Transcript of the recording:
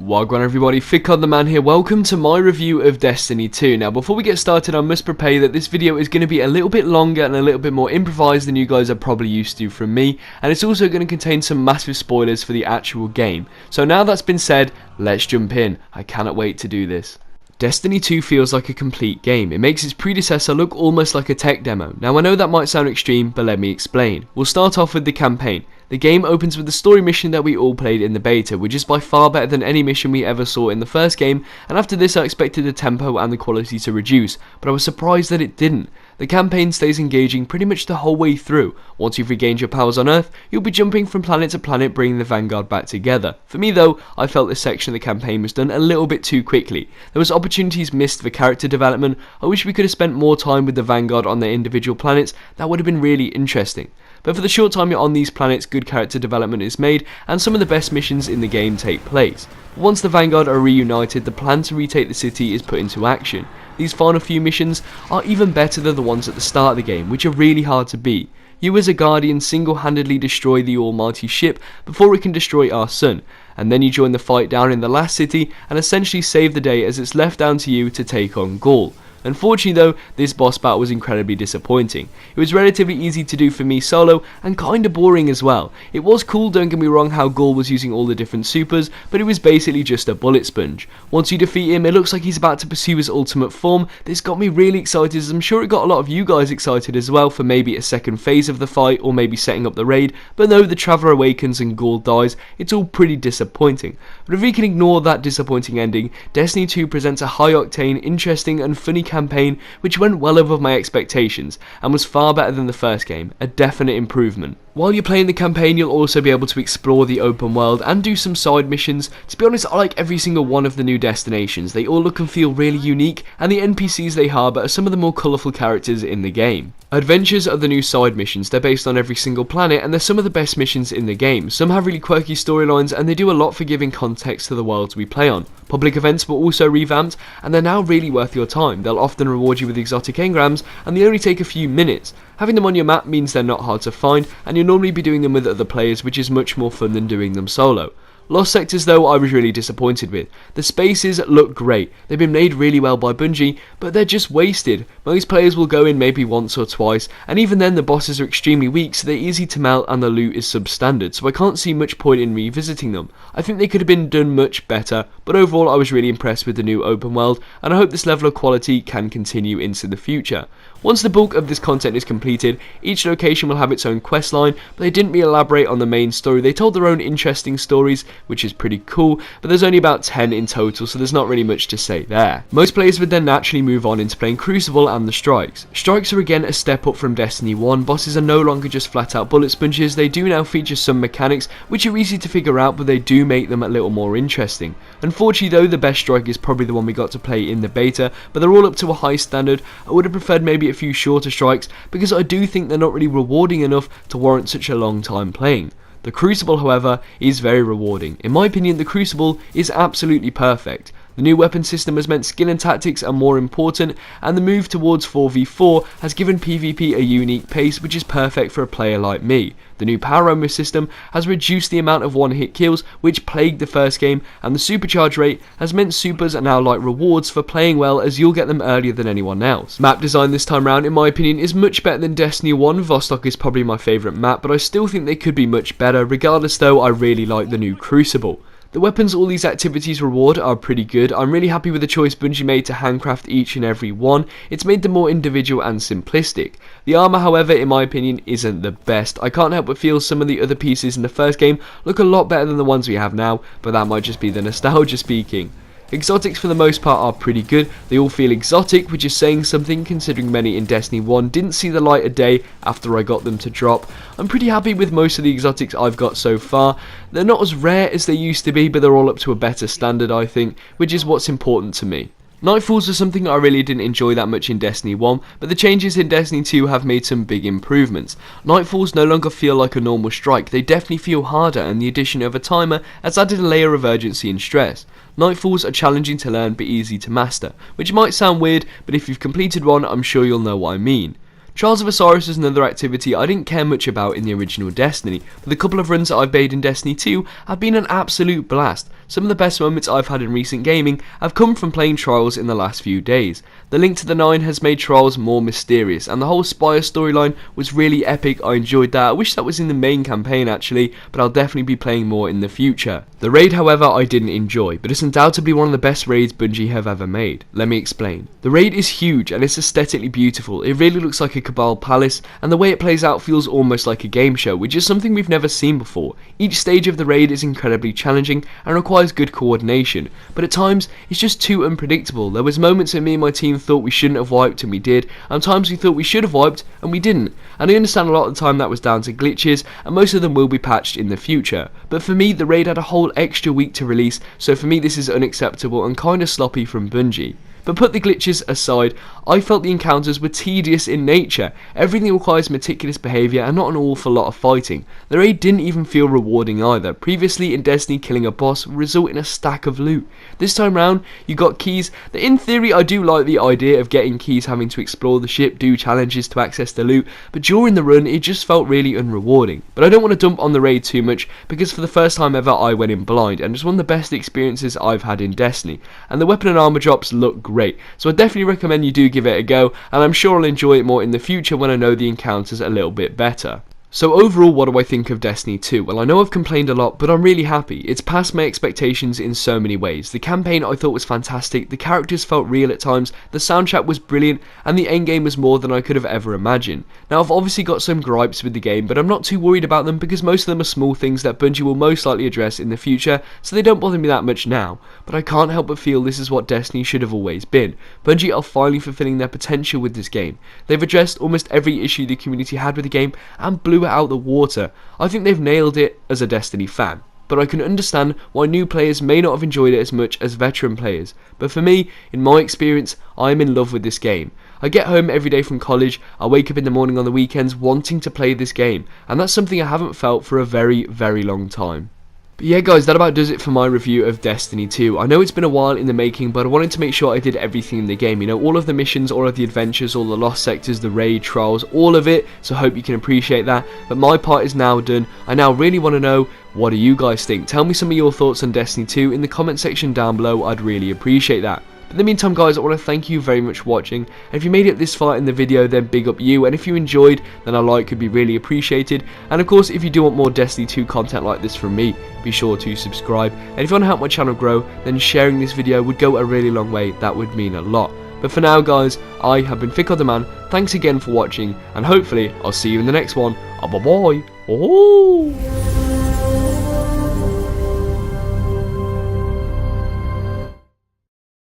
Wagwan everybody, Fikod the man here. Welcome to my review of Destiny 2. Now before we get started, I must prepare that this video is going to be a little bit longer and a little bit more improvised than you guys are probably used to from me, and it's also going to contain some massive spoilers for the actual game. So now that's been said, let's jump in. I cannot wait to do this. Destiny 2 feels like a complete game. It makes its predecessor look almost like a tech demo. Now I know that might sound extreme, but let me explain. We'll start off with the campaign. The game opens with the story mission that we all played in the beta, which is by far better than any mission we ever saw in the first game, and after this I expected the tempo and the quality to reduce, but I was surprised that it didn't. The campaign stays engaging pretty much the whole way through. Once you've regained your powers on Earth, you'll be jumping from planet to planet bringing the Vanguard back together. For me though, I felt this section of the campaign was done a little bit too quickly. There was opportunities missed for character development. I wish we could have spent more time with the Vanguard on their individual planets. That would have been really interesting. But for the short time you're on these planets, good character development is made, and some of the best missions in the game take place. Once the Vanguard are reunited, the plan to retake the city is put into action. These final few missions are even better than the ones at the start of the game, which are really hard to beat. You as a Guardian single-handedly destroy the almighty ship before it can destroy our sun, and then you join the fight down in the last city and essentially save the day as it's left down to you to take on Gaul. Unfortunately though, this boss battle was incredibly disappointing. It was relatively easy to do for me solo, and kinda boring as well. It was cool, don't get me wrong, how Gaul was using all the different supers, but it was basically just a bullet sponge. Once you defeat him, it looks like he's about to pursue his ultimate form. This got me really excited, as I'm sure it got a lot of you guys excited as well for maybe a second phase of the fight, or maybe setting up the raid, but no, the Traveler awakens and Gaul dies. It's all pretty disappointing. But if we can ignore that disappointing ending, Destiny 2 presents a high-octane, interesting and funny campaign which went well above my expectations and was far better than the first game, a definite improvement. While you're playing the campaign, you'll also be able to explore the open world and do some side missions. To be honest, I like every single one of the new destinations. They all look and feel really unique, and the NPCs they harbour are some of the more colourful characters in the game. Adventures are the new side missions. They're based on every single planet, and they're some of the best missions in the game. Some have really quirky storylines, and they do a lot for giving context to the worlds we play on. Public events were also revamped, and they're now really worth your time. They'll often reward you with exotic engrams, and they only take a few minutes. Having them on your map means they're not hard to find, and you'll normally be doing them with other players, which is much more fun than doing them solo. Lost Sectors though, I was really disappointed with. The spaces look great, they've been made really well by Bungie, but they're just wasted. Most players will go in maybe once or twice, and even then the bosses are extremely weak, so they're easy to melt and the loot is substandard, so I can't see much point in revisiting them. I think they could have been done much better, but overall I was really impressed with the new open world, and I hope this level of quality can continue into the future. Once the bulk of this content is completed, each location will have its own quest line, but they didn't really elaborate on the main story. They told their own interesting stories, which is pretty cool, but there's only about 10 in total, so there's not really much to say there. Most players would then naturally move on into playing Crucible and the Strikes. Strikes are again a step up from Destiny 1, bosses are no longer just flat out bullet sponges, they do now feature some mechanics which are easy to figure out, but they do make them a little more interesting. Unfortunately though, the best strike is probably the one we got to play in the beta, but they're all up to a high standard. I would have preferred maybe a few shorter strikes, because I do think they're not really rewarding enough to warrant such a long time playing. The Crucible, however, is very rewarding. In my opinion, the Crucible is absolutely perfect. The new weapon system has meant skill and tactics are more important, and the move towards 4v4 has given PvP a unique pace which is perfect for a player like me. The new power armor system has reduced the amount of one-hit kills which plagued the first game, and the supercharge rate has meant supers are now like rewards for playing well, as you'll get them earlier than anyone else. Map design this time round, in my opinion, is much better than Destiny 1. Vostok is probably my favourite map, but I still think they could be much better. Regardless though, I really like the new Crucible. The weapons all these activities reward are pretty good. I'm really happy with the choice Bungie made to handcraft each and every one. It's made them more individual and simplistic. The armour, however, in my opinion, isn't the best. I can't help but feel some of the other pieces in the first game look a lot better than the ones we have now, but that might just be the nostalgia speaking. Exotics for the most part are pretty good. They all feel exotic, which is saying something considering many in Destiny 1 didn't see the light of day after I got them to drop. I'm pretty happy with most of the exotics I've got so far. They're not as rare as they used to be, but they're all up to a better standard, I think, which is what's important to me. Nightfalls was something I really didn't enjoy that much in Destiny 1, but the changes in Destiny 2 have made some big improvements. Nightfalls no longer feel like a normal strike, they definitely feel harder, and the addition of a timer has added a layer of urgency and stress. Nightfalls are challenging to learn but easy to master, which might sound weird, but if you've completed one, I'm sure you'll know what I mean. Trials of Osiris is another activity I didn't care much about in the original Destiny, but the couple of runs that I've made in Destiny 2 have been an absolute blast. Some of the best moments I've had in recent gaming have come from playing Trials in the last few days. The link to the 9 has made Trials more mysterious, and the whole Spire storyline was really epic. I enjoyed that. I wish that was in the main campaign actually, but I'll definitely be playing more in the future. The raid, however, I didn't enjoy, but it's undoubtedly one of the best raids Bungie have ever made. Let me explain. The raid is huge and it's aesthetically beautiful. It really looks like a Cabal palace, and the way it plays out feels almost like a game show, which is something we've never seen before. Each stage of the raid is incredibly challenging and requires good coordination, but at times it's just too unpredictable. There was moments that me and my team thought we shouldn't have wiped and we did, and times we thought we should have wiped and we didn't. And I understand a lot of the time that was down to glitches, and most of them will be patched in the future. But for me, the raid had a whole extra week to release, so for me this is unacceptable and kinda sloppy from Bungie. But put the glitches aside, I felt the encounters were tedious in nature. Everything requires meticulous behaviour and not an awful lot of fighting. The raid didn't even feel rewarding either. Previously in Destiny, killing a boss would result in a stack of loot. This time round, you got keys that in theory I do like the idea of getting keys, having to explore the ship, do challenges to access the loot, but during the run it just felt really unrewarding. But I don't want to dump on the raid too much, because for the first time ever I went in blind, and it's one of the best experiences I've had in Destiny, and the weapon and armour drops look great, so I definitely recommend you do give it a go, and I'm sure I'll enjoy it more in the future when I know the encounters a little bit better. So overall, what do I think of Destiny 2? Well, I know I've complained a lot, but I'm really happy. It's passed my expectations in so many ways. The campaign I thought was fantastic, the characters felt real at times, the soundtrack was brilliant, and the endgame was more than I could have ever imagined. Now, I've obviously got some gripes with the game, but I'm not too worried about them because most of them are small things that Bungie will most likely address in the future, so they don't bother me that much now. But I can't help but feel this is what Destiny should have always been. Bungie are finally fulfilling their potential with this game. They've addressed almost every issue the community had with the game and blew it out the water. I think they've nailed it as a Destiny fan, but I can understand why new players may not have enjoyed it as much as veteran players. But for me, in my experience, I am in love with this game. I get home every day from college, I wake up in the morning on the weekends wanting to play this game, and that's something I haven't felt for a very, very long time. But yeah guys, that about does it for my review of Destiny 2. I know it's been a while in the making, but I wanted to make sure I did everything in the game. You know, all of the missions, all of the adventures, all the lost sectors, the raid, trials, all of it. So I hope you can appreciate that. But my part is now done. I now really want to know, what do you guys think? Tell me some of your thoughts on Destiny 2 in the comment section down below. I'd really appreciate that. But in the meantime guys, I want to thank you very much for watching, and if you made it this far in the video, then big up you, and if you enjoyed, then a like could be really appreciated, and of course if you do want more Destiny 2 content like this from me, be sure to subscribe, and if you want to help my channel grow, then sharing this video would go a really long way. That would mean a lot. But for now guys, I have been Fikod the Man, thanks again for watching, and hopefully I'll see you in the next one. Bye bye. Oh.